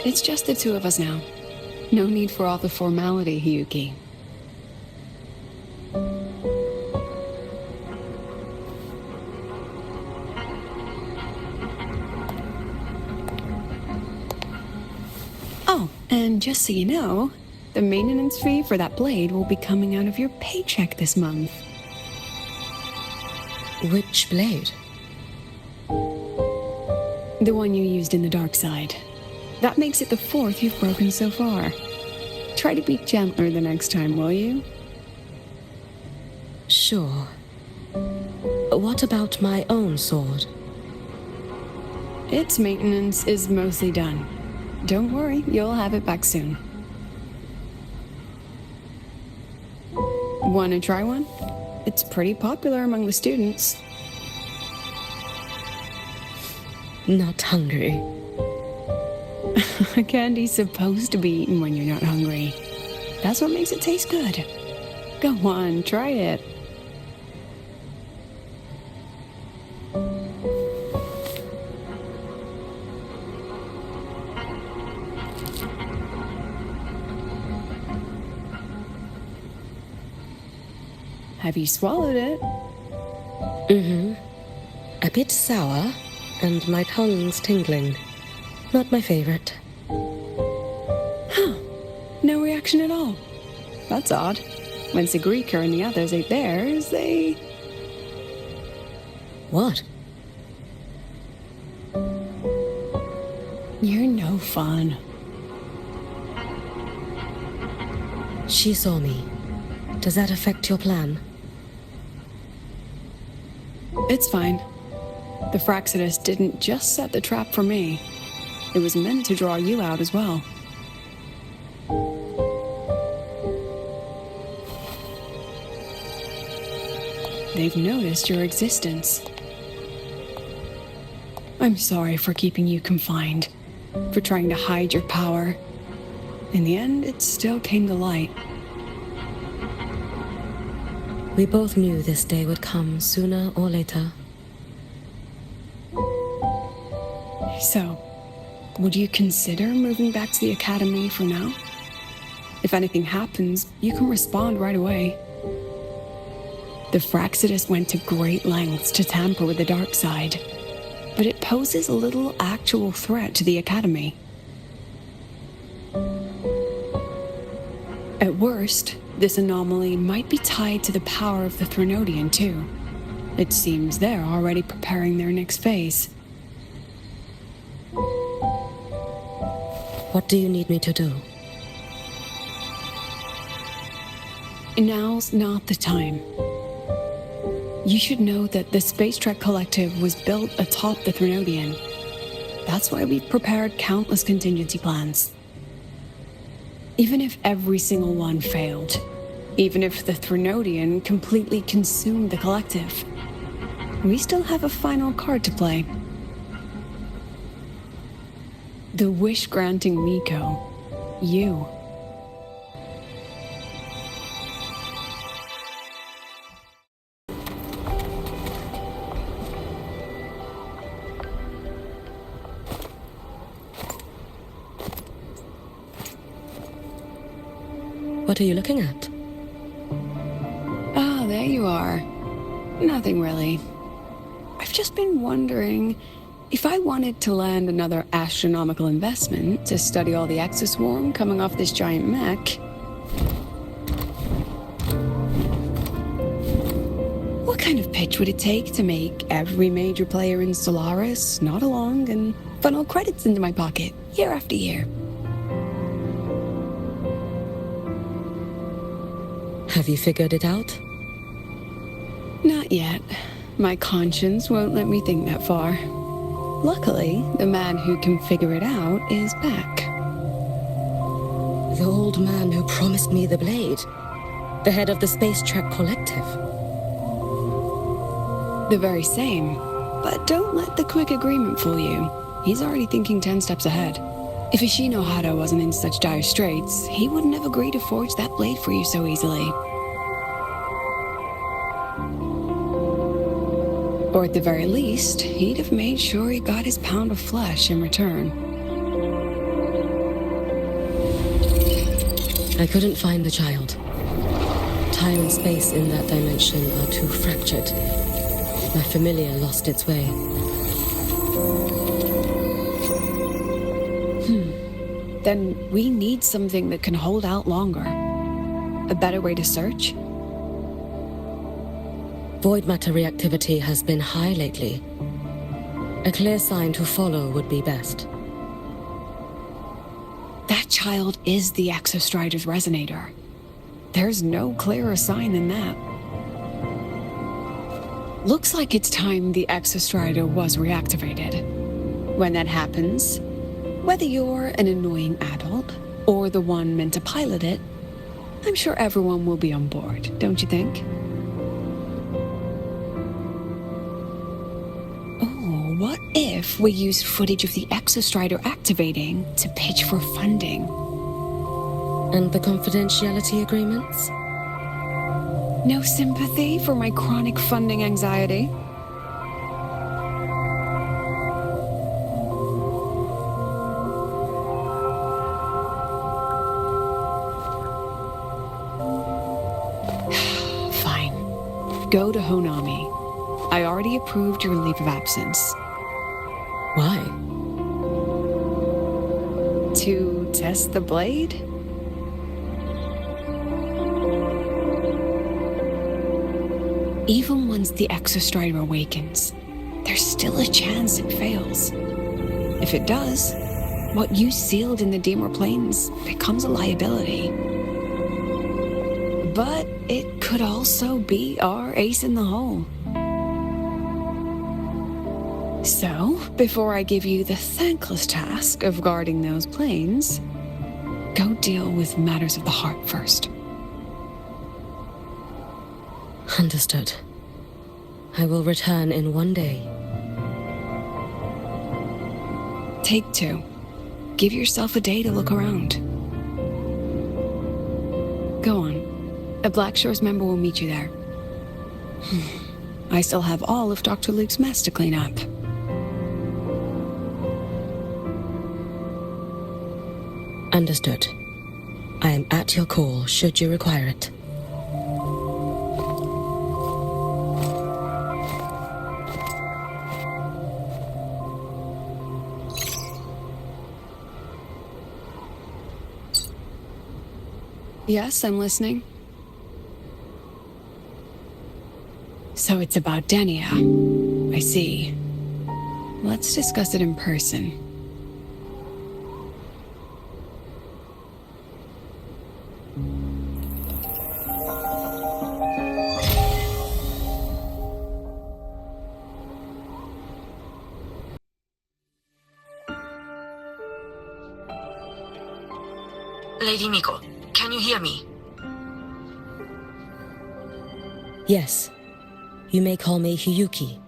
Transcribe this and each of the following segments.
It's just the two of us now. No need for all the formality, HIYUKI. Oh, and just so you know, the maintenance fee for that blade will be coming out of your paycheck this month. Which blade? The one you used in the dark side. That makes it the 4th you've broken so far. Try to be gentler the next time, will you? Sure. What about my own sword? Its maintenance is mostly done. Don't worry, you'll have it back soon. Want to try one? It's pretty popular among the students. Not hungry. Candy's supposed to be eaten when you're not hungry. That's what makes it taste good. Go on, try it. Have you swallowed it? Mm-hmm. A bit sour, and my tongue's tingling. Not my favorite. Huh. No reaction at all. That's odd. When SEGUE and the others ate theirs, they... What? You're no fun. She saw me. Does that affect your plan? It's fine. The Fraxidus didn't just set the trap for me. It was meant to draw you out as well. They've noticed your existence. I'm sorry for keeping you confined, for trying to hide your power. In the end, it still came to light. We both knew this day would come sooner or later. So, would you consider moving back to the academy for now? If anything happens, you can respond right away. The Fraxidus went to great lengths to tamper with the dark side, but it poses a little actual threat to the academy. At worst, this anomaly might be tied to the power of the Threnodian too. It seems they're already preparing their next phase. What do you need me to do? Now's not the time. You should know that the Space Trek Collective was built atop the Threnodian. That's why we've prepared countless contingency plans. Even if every single one failed, even if the Threnodian completely consumed the Collective, we still have a final card to play. The wish-granting Miko. You. What are you looking at? Ah, there you are. Nothing really. I've just been wondering, if I wanted to land another astronomical investment to study all the exoswarm coming off this giant mech, what kind of pitch would it take to make every major player in Solaris nod along and funnel credits into my pocket year after year? Have you figured it out? Not yet. My conscience won't let me think that far. Luckily, the man who can figure it out is back. The old man who promised me the blade. The head of the Space Trek Collective. The very same. But don't let the quick agreement fool you. He's already thinking 10 steps ahead. If Ishino Hado wasn't in such dire straits, he wouldn't have agreed to forge that blade for you so easily. Or at the very least, he'd have made sure he got his pound of flesh in return. I couldn't find the child. Time and space in that dimension are too fractured. My familiar lost its way. Then we need something that can hold out longer. A better way to search? Void matter reactivity has been high lately. A clear sign to follow would be best. That child is the Exostrider's resonator. There's no clearer sign than that. Looks like it's time the Exostrider was reactivated. When that happens, whether you're an annoying adult or the one meant to pilot it, I'm sure everyone will be on board, don't you think? Oh, what if we used footage of the Exostrider activating to pitch for funding? And the confidentiality agreements? No sympathy for my chronic funding anxiety? Fine. Go to Honami. I already approved your leave of absence. Why? To test the blade? Even once the Exostrider awakens, there's still a chance it fails. If it does, what you sealed in the Deemer Plains becomes a liability. But it could also be our ace in the hole. So, before I give you the thankless task of guarding those planes, go deal with matters of the heart first. Understood. I will return in one day. Take 2. Give yourself a day to look around. Go on. A Black Shores member will meet you there. I still have all of Dr. Luke's mess to clean up. Understood. I am at your call should you require it. Yes, I'm listening. So it's about Denia. I see. Let's discuss it in person. Lady Miko, can you hear me? Yes. You may call me HIYUKI.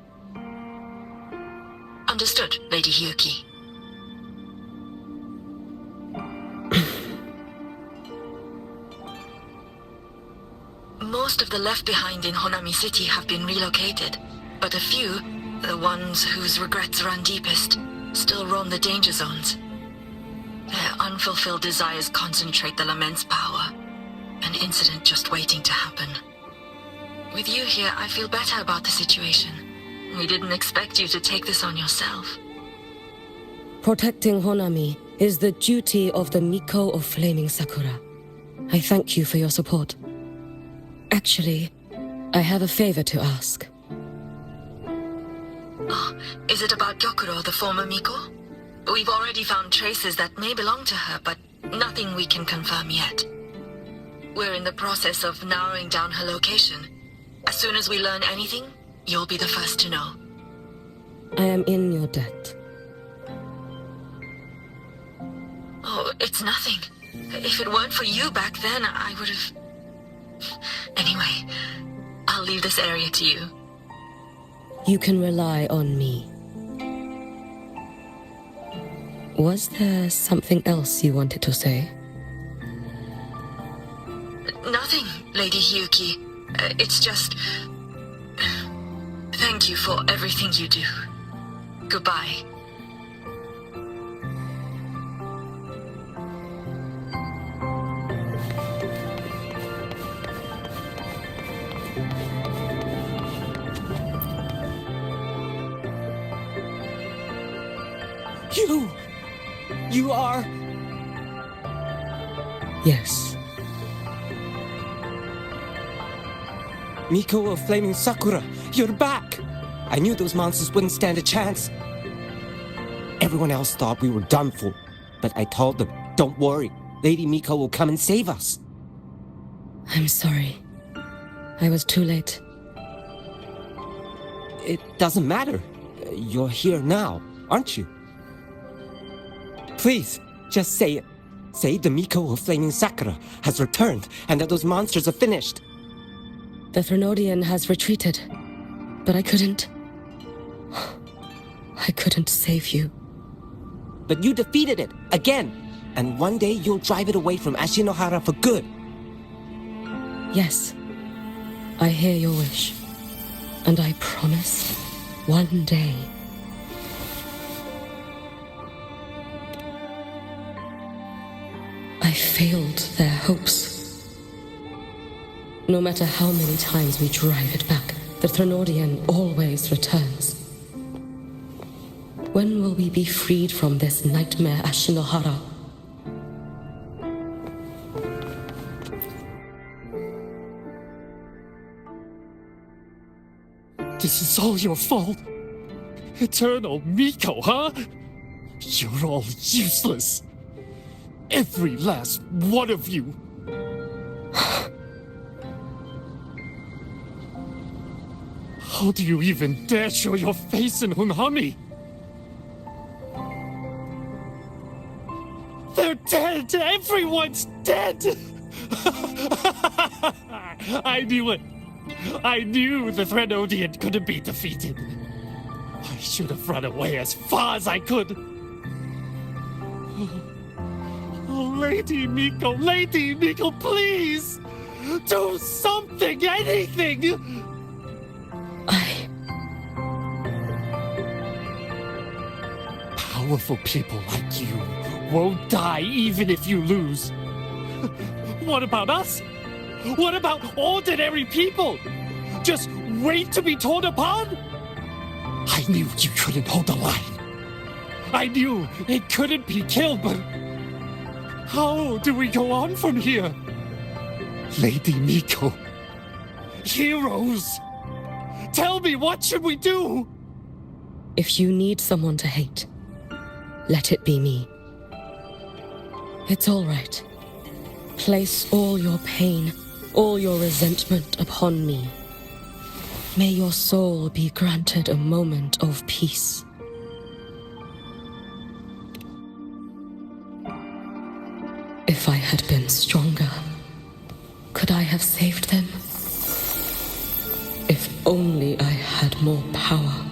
Understood, Lady HIYUKI. Most of the left behind in Honami City have been relocated, but a few, the ones whose regrets run deepest, still roam the danger zones. Their unfulfilled desires concentrate the lament's power. An incident just waiting to happen. With you here, I feel better about the situation. We didn't expect you to take this on yourself. Protecting Honami is the duty of the Miko of Flaming Sakura. I thank you for your support. Actually, I have a favor to ask. Oh, is it about Gyokuro, the former Miko? We've already found traces that may belong to her, but nothing we can confirm yet. We're in the process of narrowing down her location. As soon as we learn anything, you'll be the first to know. I am in your debt. Oh, it's nothing. If it weren't for you back then, I would have... Anyway, I'll leave this area to you. You can rely on me. Was there something else you wanted to say? Nothing, Lady HIYUKI. It's just... Thank you for everything you do. Goodbye. You are... Yes. Miko of Flaming Sakura, you're back! I knew those monsters wouldn't stand a chance. Everyone else thought we were done for, but I told them, don't worry, Lady Miko will come and save us. I'm sorry. I was too late. It doesn't matter. You're here now, aren't you? Please, just say it. Say the Miko of Flaming Sakura has returned and that those monsters are finished. The Threnodian has retreated, but I couldn't save you. But you defeated it, again! And one day you'll drive it away from Ashinohara for good. Yes, I hear your wish. And I promise, one day... I failed their hopes. No matter how many times we drive it back, the Threnodian always returns. When will we be freed from this nightmare Ashinohara? This is all your fault. Eternal Miko, huh? You're all useless. Every last one of you. How do you even dare show your face in Hunhami? They're dead! Everyone's dead! I knew it! I knew the Threnodian couldn't be defeated. I should have run away as far as I could. Oh, Lady Miko, please! Do something, anything! Powerful people like you won't die even if you lose. What about us? What about ordinary people? Just wait to be torn apart? I knew you couldn't hold the line. I knew it couldn't be killed, but how do we go on from here? Lady Miko, heroes, tell me, what should we do? If you need someone to hate, let it be me. It's all right. Place all your pain, all your resentment upon me. May your soul be granted a moment of peace. If I had been stronger, could I have saved them? If only I had more power.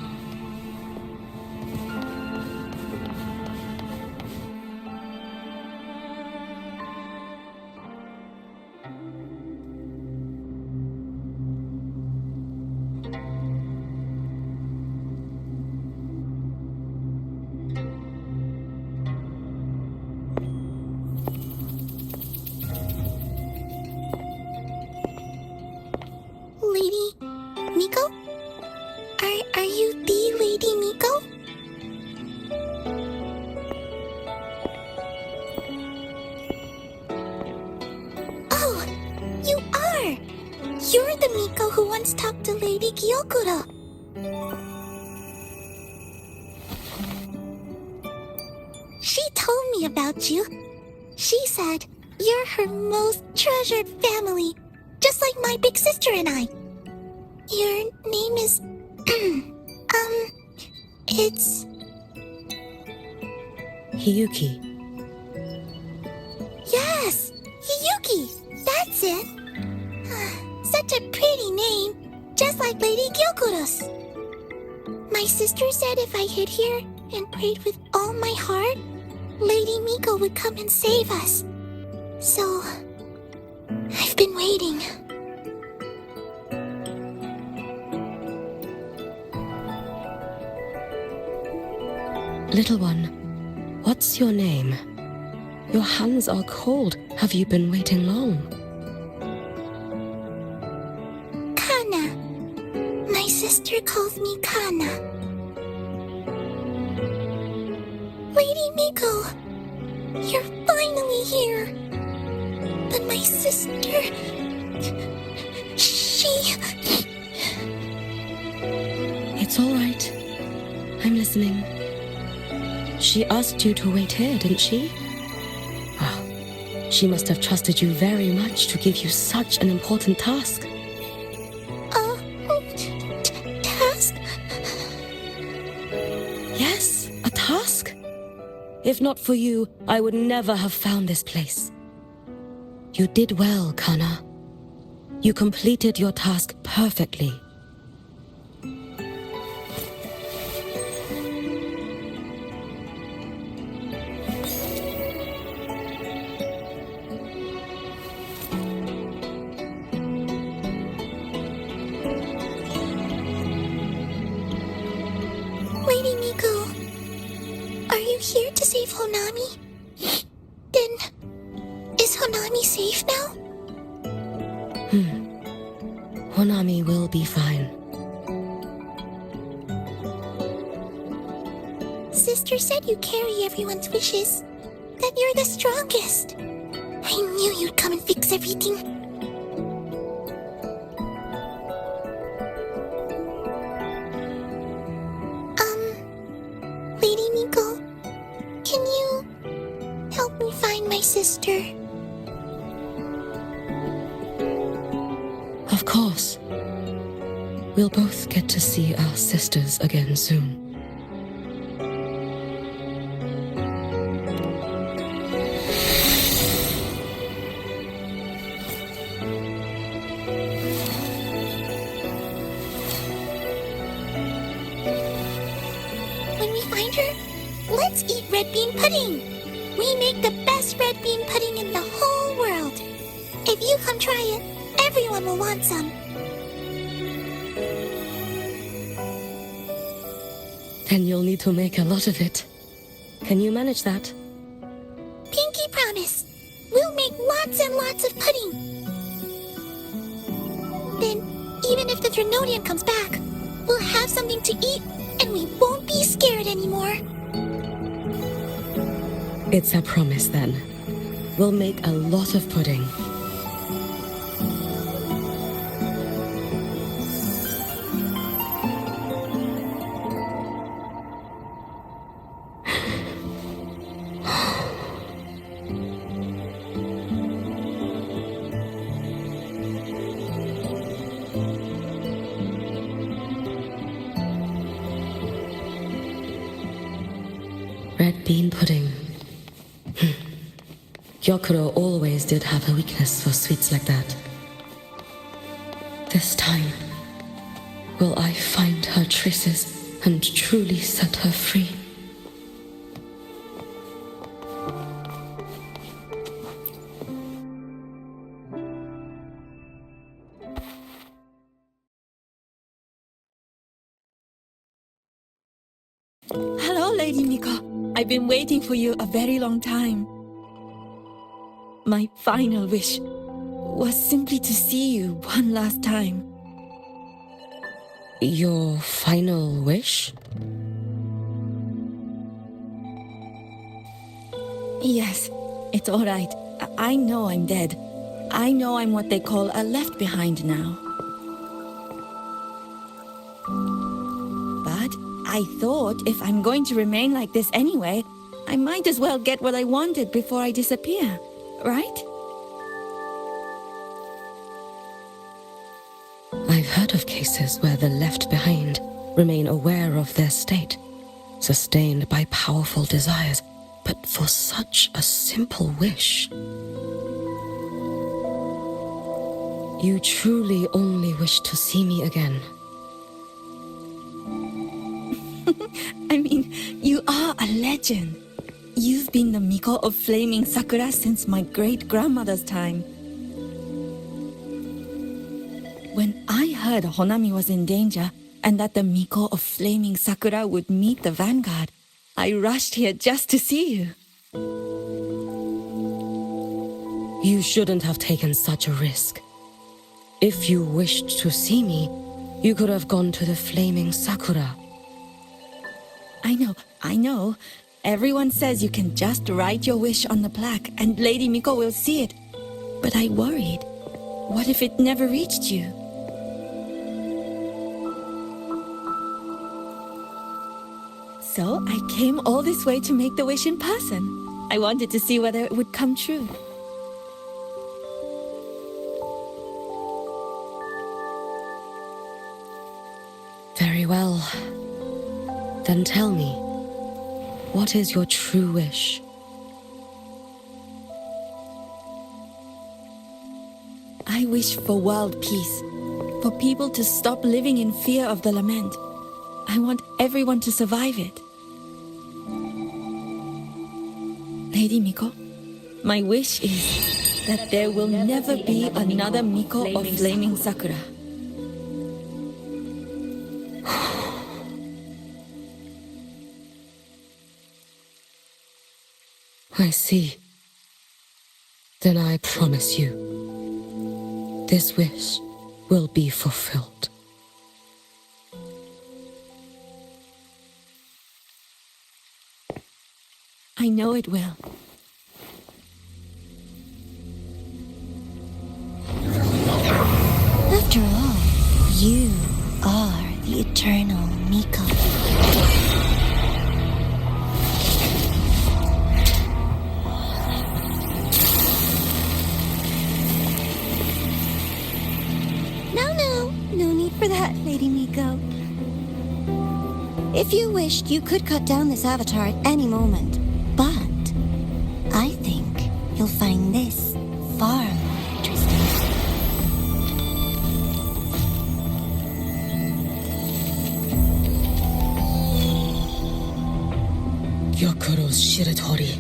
Lady Miko? Are you the Lady Miko? Oh, you are! You're the Miko who once talked to Lady Gyokuro. She told me about you. She said you're her most treasured family, just like my big sister and I. Your name is... it's... HIYUKI. Yes! HIYUKI! That's it! Such a pretty name, just like Lady Gyokura's. My sister said if I hid here and prayed with all my heart, Lady Miko would come and save us. So... I've been waiting. Little one, what's your name? Your hands are cold. Have you been waiting long? Kana. My sister calls me Kana. Lady Miko, You're finally here. But my sister... She... It's all right. I'm listening. She asked you to wait here, didn't she? Wow. She must have trusted you very much to give you such an important task. Task? Yes, a task. If not for you, I would never have found this place. You did well, Kana. You completed your task perfectly. Lady Miko, are you here to save Honami? Then, is Honami safe now? Honami will be fine. Sister said you carry everyone's wishes. That you're the strongest. I knew you'd come and fix everything. Lady Miko, can you help me find my sister? Of course. We'll both get to see our sisters again soon. When we find her, let's eat red bean pudding. We make the best red bean pudding in the whole world. If you come try it, everyone will want some. Then you'll need to make a lot of it. Can you manage that? Pinky promise. We'll make lots and lots of pudding. Then, even if the Trinodian comes back, we'll have something to eat and we won't be scared anymore. It's a promise then. We'll make a lot of pudding. Red bean pudding. Gyokuro always did have a weakness for sweets like that. This time, will I find her traces and truly set her free? Hello, Lady Miko. I've been waiting for you a very long time. My final wish was simply to see you one last time. Your final wish? Yes, it's all right. I know I'm dead. I know I'm what they call a left behind now. But I thought if I'm going to remain like this anyway, I might as well get what I wanted before I disappear, right? I've heard of cases where the left behind remain aware of their state, sustained by powerful desires, but for such a simple wish. You truly only wish to see me again. I mean, you are a legend. You've been the Miko of Flaming Sakura since my great-grandmother's time. When I heard Honami was in danger and that the Miko of Flaming Sakura would meet the vanguard, I rushed here just to see you. You shouldn't have taken such a risk. If you wished to see me, you could have gone to the Flaming Sakura. I know. Everyone says you can just write your wish on the plaque and Lady Miko will see it. But I worried. What if it never reached you? So I came all this way to make the wish in person. I wanted to see whether it would come true. Very well. Then tell me, what is your true wish? I wish for world peace, for people to stop living in fear of the lament. I want everyone to survive it. Lady Miko, my wish is that there will never be another Miko of Flaming Sakura. I see. Then I promise you, this wish will be fulfilled. I know it will. After all, you are the eternal Miko. No need for that, Lady Miko. If you wished, you could cut down this avatar at any moment. But I think you'll find this far more interesting. Yokuro's Shiratori.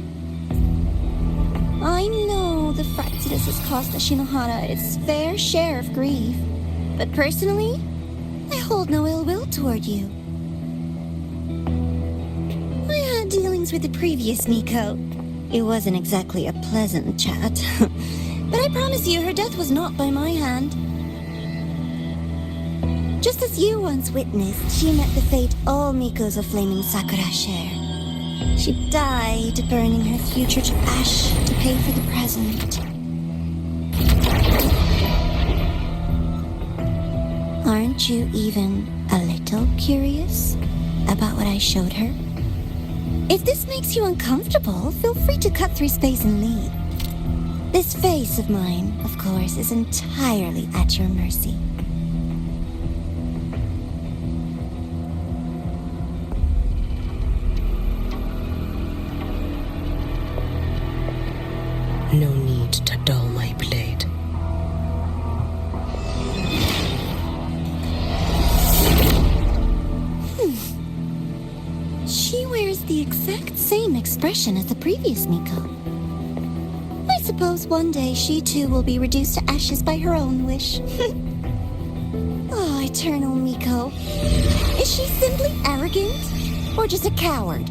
I know the Fraxidus has cost Ashinohara its fair share of grief. But personally, I hold no ill will toward you. I had dealings with the previous Miko. It wasn't exactly a pleasant chat. But I promise you, her death was not by my hand. Just as you once witnessed, she met the fate all Mikos of Flaming Sakura share. She died, burning her future to ash to pay for the present. Aren't you even a little curious about what I showed her? If this makes you uncomfortable, feel free to cut through space and leave. This face of mine, of course, is entirely at your mercy. No need to dull my blade. She wears the exact same expression as the previous Miko. I suppose one day she too will be reduced to ashes by her own wish. Oh, eternal Miko. Is she simply arrogant? Or just a coward?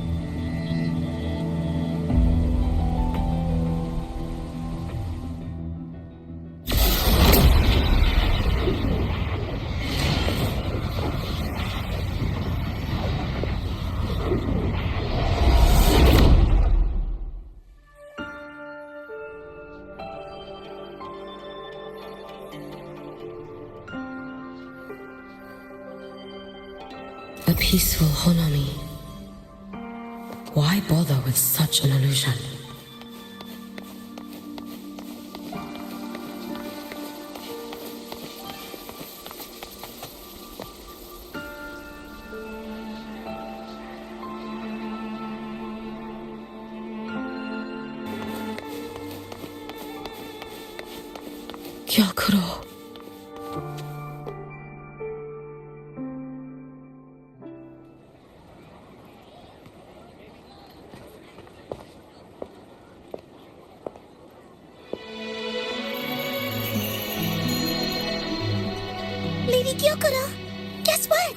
A peaceful Honami. Why bother with such an illusion? Gyokuro. Lady Gyokuro, guess what?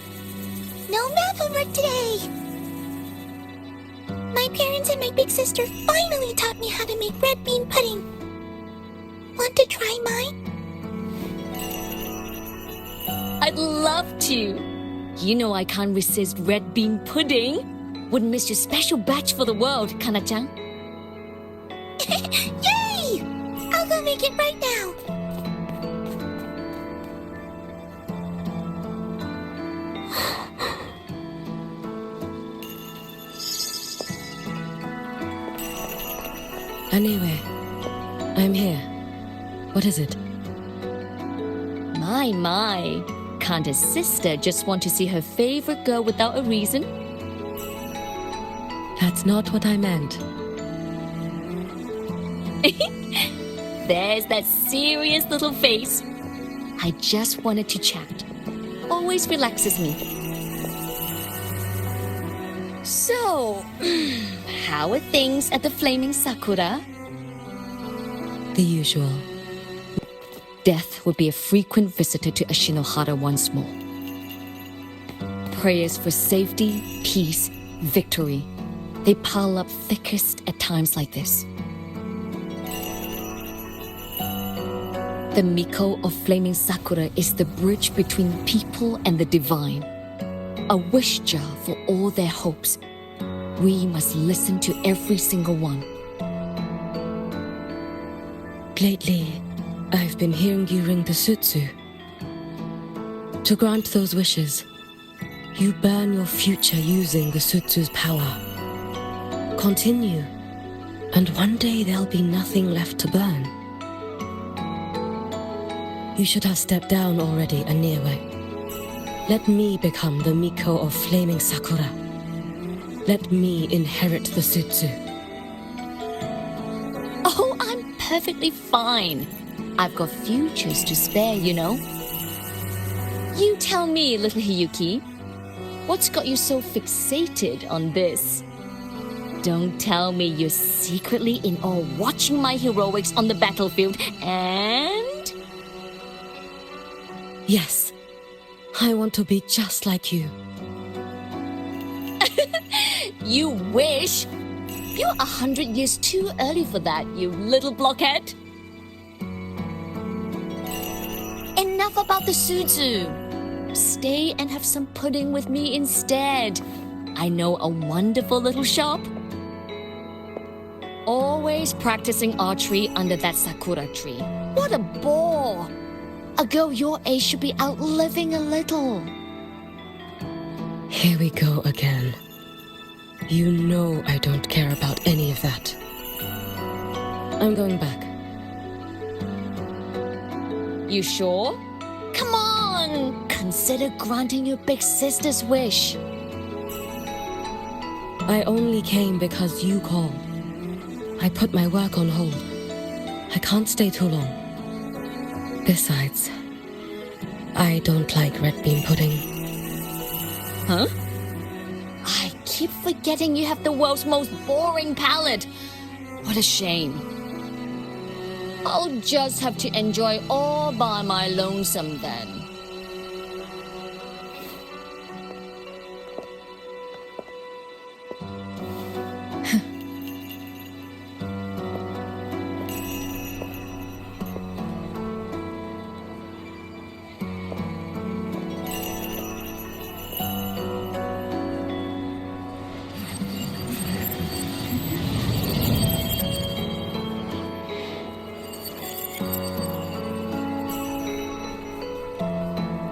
No math homework today! My parents and my big sister finally taught me how to make red bean pudding. Want to try mine? I'd love to. You know I can't resist red bean pudding. Wouldn't miss your special batch for the world, Kana-chan. Yay! I'll go make it right now. Anyway, I'm here. What is it? My. Can't a sister just want to see her favorite girl without a reason? That's not what I meant. There's that serious little face. I just wanted to chat. Always relaxes me. So, how are things at the Flaming Sakura? The usual. Death would be a frequent visitor to Ashinohara once more. Prayers for safety, peace, victory. They pile up thickest at times like this. The Miko of Flaming Sakura is the bridge between people and the divine. A wish jar for all their hopes. We must listen to every single one. Lately, I've been hearing you ring the sutsu. To grant those wishes, you burn your future using the sutsu's power. Continue, and one day there'll be nothing left to burn. You should have stepped down already, Aniwe. Let me become the Miko of Flaming Sakura. Let me inherit the sutsu. Oh, I'm perfectly fine. I've got futures to spare, you know. You tell me, little HIYUKI, what's got you so fixated on this? Don't tell me you're secretly in awe watching my heroics on the battlefield and... Yes, I want to be just like you. You wish? You're 100 years too early for that, you little blockhead. Enough about the sutsu. Stay and have some pudding with me instead. I know a wonderful little shop. Always practicing archery under that sakura tree. What a bore! A girl your age should be out living a little. Here we go again. You know I don't care about any of that. I'm going back. You sure? Come on! Consider granting your big sister's wish. I only came because you called. I put my work on hold. I can't stay too long. Besides, I don't like red bean pudding. Huh? I keep forgetting you have the world's most boring palate. What a shame. I'll just have to enjoy all by my lonesome then.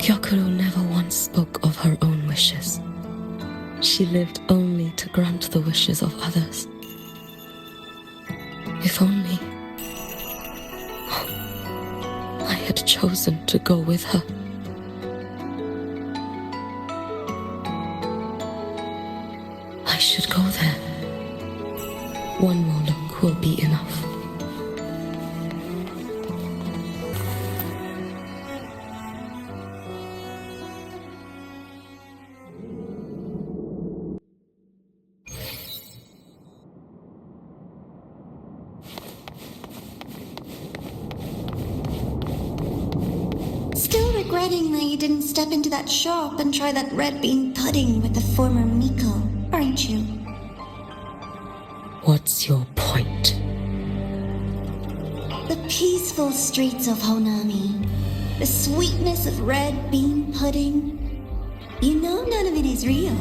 Gyokuro never once spoke of her own wishes. She lived only to grant the wishes of others. If only I had chosen to go with her. I should go there. One more look will be enough. Still regretting that you didn't step into that shop and try that red bean pudding with the former Miko, aren't you? What's your point? The peaceful streets of Honami, the sweetness of red bean pudding. You know none of it is real.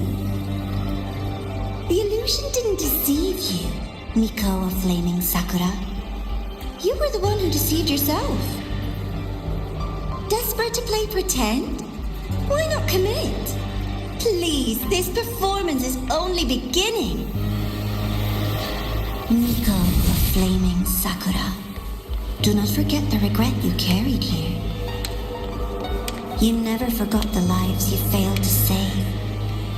The illusion didn't deceive you, Miko of Flaming Sakura. You were the one who deceived yourself. Desperate to play pretend? Why not commit? Please, this performance is only beginning. Miko of Flaming Sakura, do not forget the regret you carried here. You never forgot the lives you failed to save,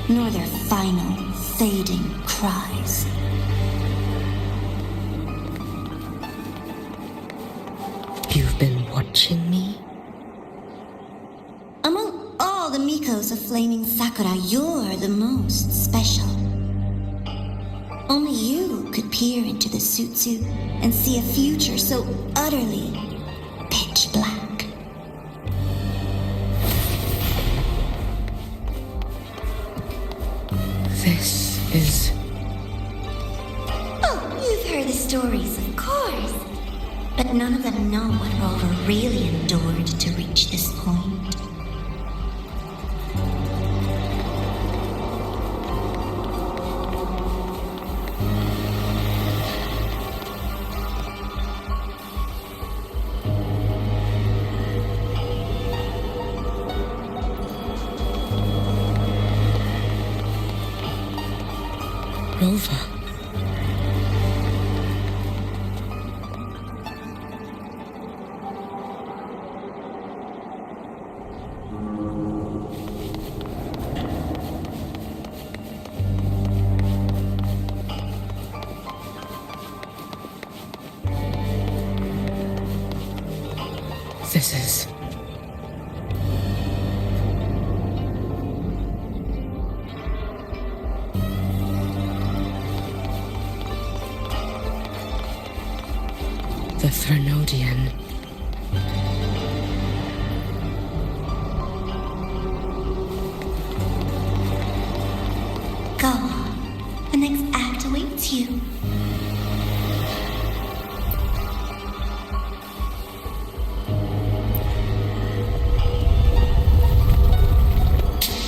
nor their final, fading cries. You've been watching me? Among all the Mikos of Flaming Sakura, you're the most special. Only you could peer into the Sutsu and see a future so utterly pitch black. This is... Oh, you've heard the stories, of course. But none of them know what Rover really endured to reach this point. Rover. This is... the Threnodian. Go on. The next act awaits you.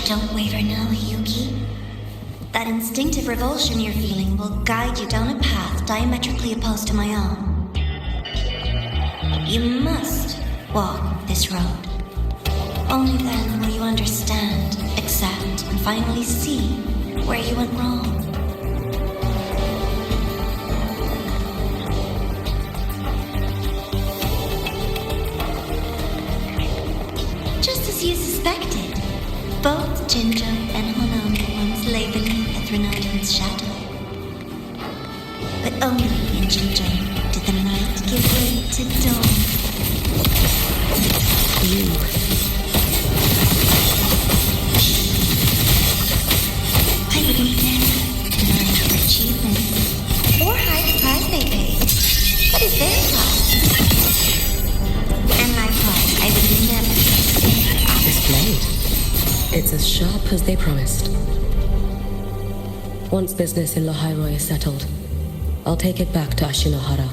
Don't waver now, HIYUKI. That instinctive revulsion you're feeling will guide you down a path diametrically opposed to my own. You must walk this road. Only then will you understand, accept, and finally see where you went wrong. Just as you suspected, both Jinjo and Honami once lay beneath the Threnodian's shadow. But only in Jinjo did the night give way to dawn. You... I wouldn't never deny her achievements or hide the price they paid. What is their price? And my price, I would never say. This blade. It's as sharp as they promised. Once business in Lahairoi is settled, I'll take it back to Ashinohara.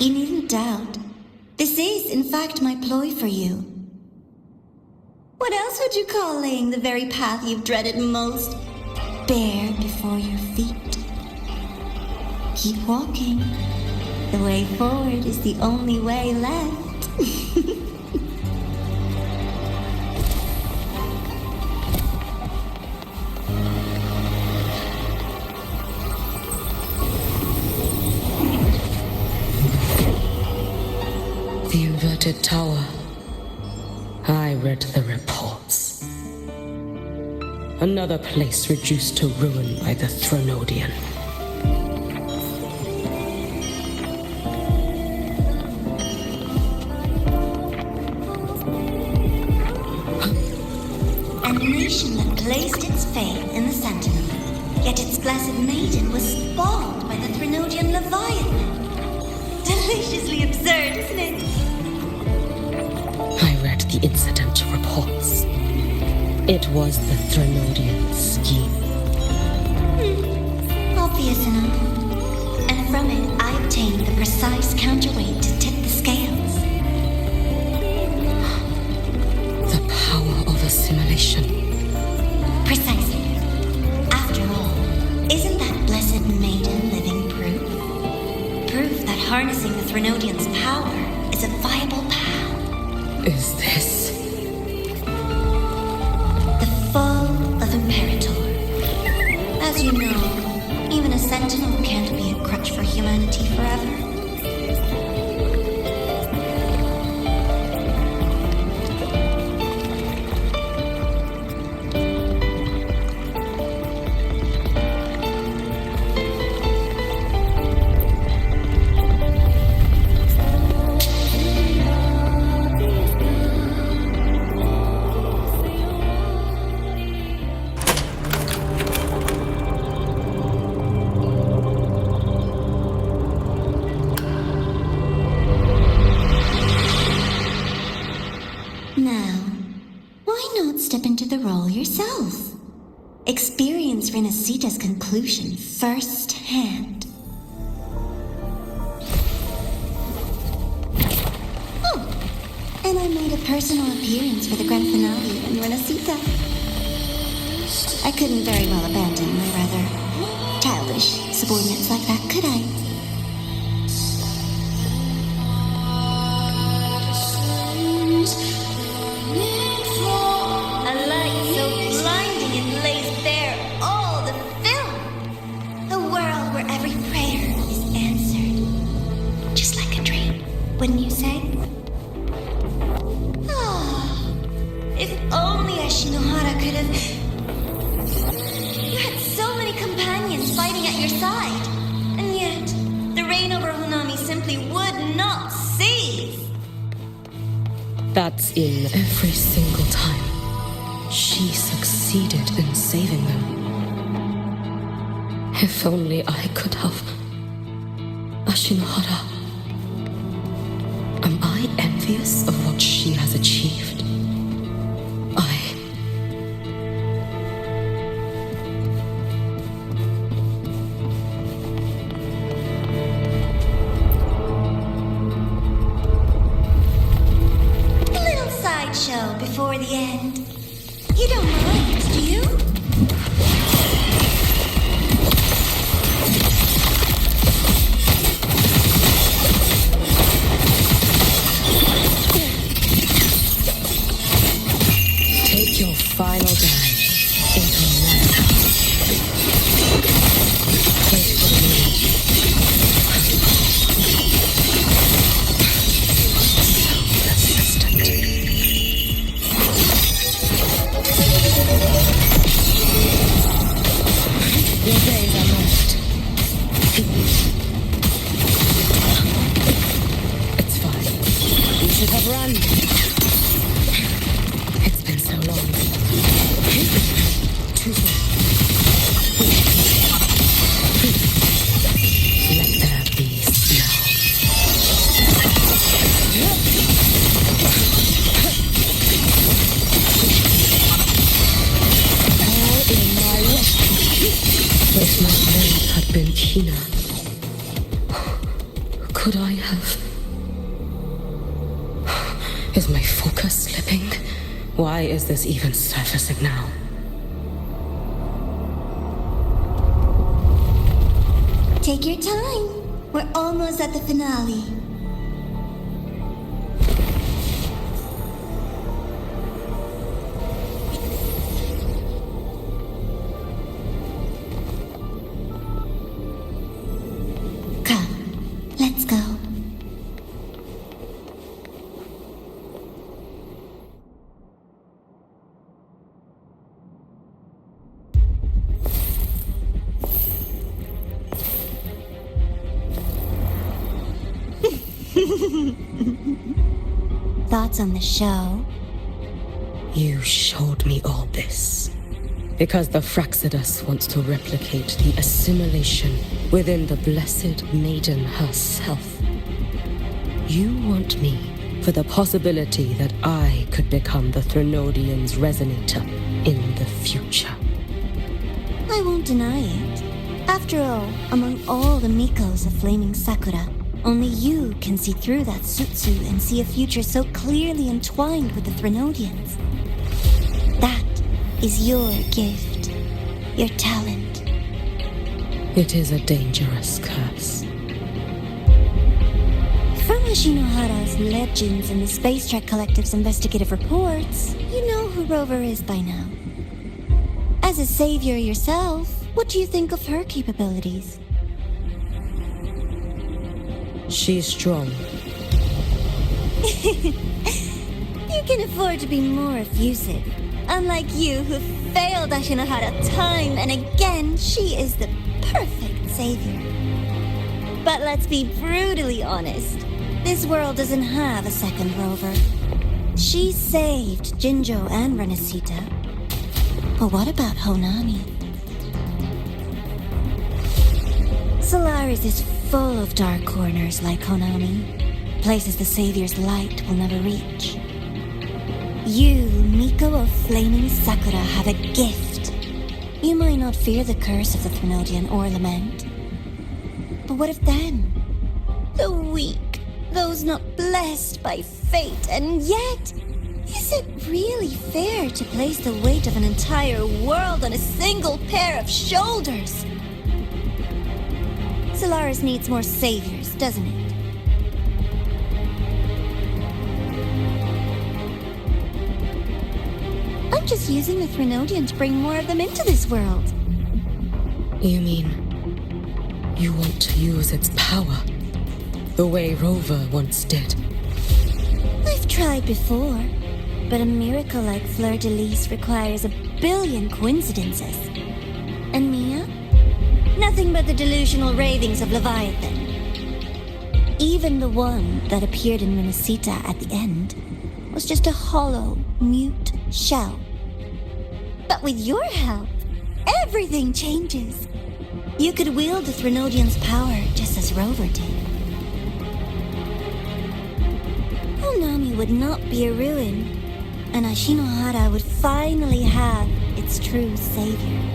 You needn't doubt. This is, in fact, my ploy for you. What else would you call laying the very path you've dreaded most bare before your feet? Keep walking. The way forward is the only way left. The inverted tower. I read the reports. Another place reduced to ruin by the Threnodian. A nation that placed its faith in the Sentinel, yet its blessed maiden was spawned by the Threnodian Leviathan. Deliciously absurd, isn't it? I read the incident reports. It was the Threnodian scheme. Obvious enough. And from it, I obtained the precise counterweight to tip the scales. The power of assimilation. Precisely. After all, isn't that blessed maiden living proof? Proof that harnessing the Threnodian's power is a viable path. Is this... The fall of Imperator. As you know, even a sentinel can't be a crutch for humanity forever. Step into the role yourself. Experience Renacita's conclusion firsthand. Oh, and I made a personal appearance for the grand finale in Renacita. I couldn't very well abandon my rather childish subordinates like that, could I? Wouldn't you say? Oh, if only Ashinohara could have... You had so many companions fighting at your side, and yet the reign over Honami simply would not cease. That's in every single time. She succeeded in saving them. If only I could have... Ashinohara... Am I envious of what she has achieved? A little sideshow before the end. You don't mind, do you? Your final dive into madhouse. Wait for the moment. So persistent. Your days are lost. It's fine. You should have run. It's been so long. Too soon. Let there be snow. All in my way. If my blade had been keener, could I have... Is my focus slipping? Why is this even surfacing now? Take your time. We're almost at the finale. Come, let's go. Thoughts on the show? You showed me all this. Because the Fraxidus wants to replicate the assimilation within the blessed maiden herself. You want me for the possibility that I could become the Threnodian's resonator. in the future. I won't deny it. After all, among all the Mikos of Flaming Sakura, only you can see through that Sutsu and see a future so clearly entwined with the Threnodians. That is your gift, your talent. It is a dangerous curse. From Ashinohara's legends and the Space Trek Collective's investigative reports, you know who Rover is by now. As a savior yourself, what do you think of her capabilities? She's strong. You can afford to be more effusive. Unlike you, who failed Ashinohara time and again, she is the perfect savior. But let's be brutally honest. This world doesn't have a second Rover. She saved Jinjo and Renesita. But what about Honami? Solaris is full of dark corners like Honami, places the Savior's light will never reach. You, Miko of Flaming Sakura, have a gift. You might not fear the curse of the Threnodian or lament. But what of them? The weak, those not blessed by fate, and yet, is it really fair to place the weight of an entire world on a single pair of shoulders? Solaris needs more saviors, doesn't it? I'm just using the Threnodian to bring more of them into this world. You mean you want to use its power the way Rover once did? I've tried before, but a miracle like Fleur-de-Lis requires a billion coincidences. And Mia? Nothing but the delusional ravings of Leviathan. Even the one that appeared in Renesita at the end was just a hollow, mute shell. But with your help, everything changes. You could wield the Threnodian's power just as Rover did. Honami would not be a ruin, and Ashinohara would finally have its true savior.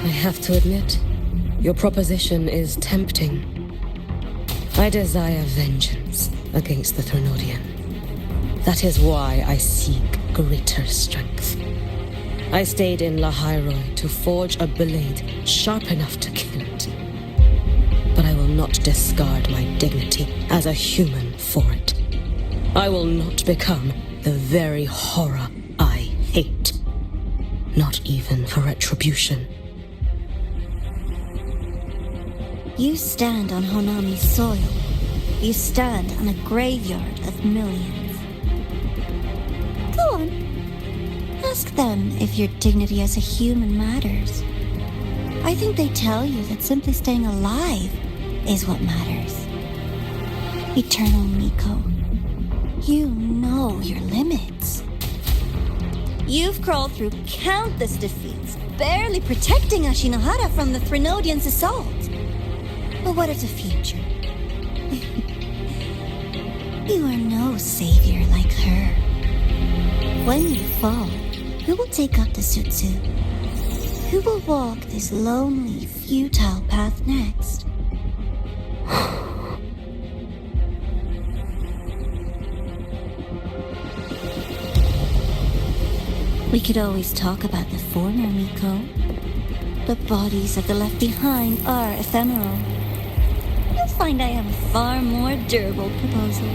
I have to admit, your proposition is tempting. I desire vengeance against the Threnodian. That is why I seek greater strength. I stayed in Lahairoi to forge a blade sharp enough to kill it. But I will not discard my dignity as a human for it. I will not become the very horror I hate. Not even for retribution. You stand on Honami's soil. You stand on a graveyard of millions. Go on. Ask them if your dignity as a human matters. I think they tell you that simply staying alive is what matters. Eternal Miko, you know your limits. You've crawled through countless defeats, barely protecting Ashinohara from the Threnodian's assault. But what of the future? You are no savior like her. When you fall, who will take up the Sutsu? Who will walk this lonely, futile path next? We could always talk about the former Miko. The bodies of the left behind are ephemeral. You'll find I have a far more durable proposal.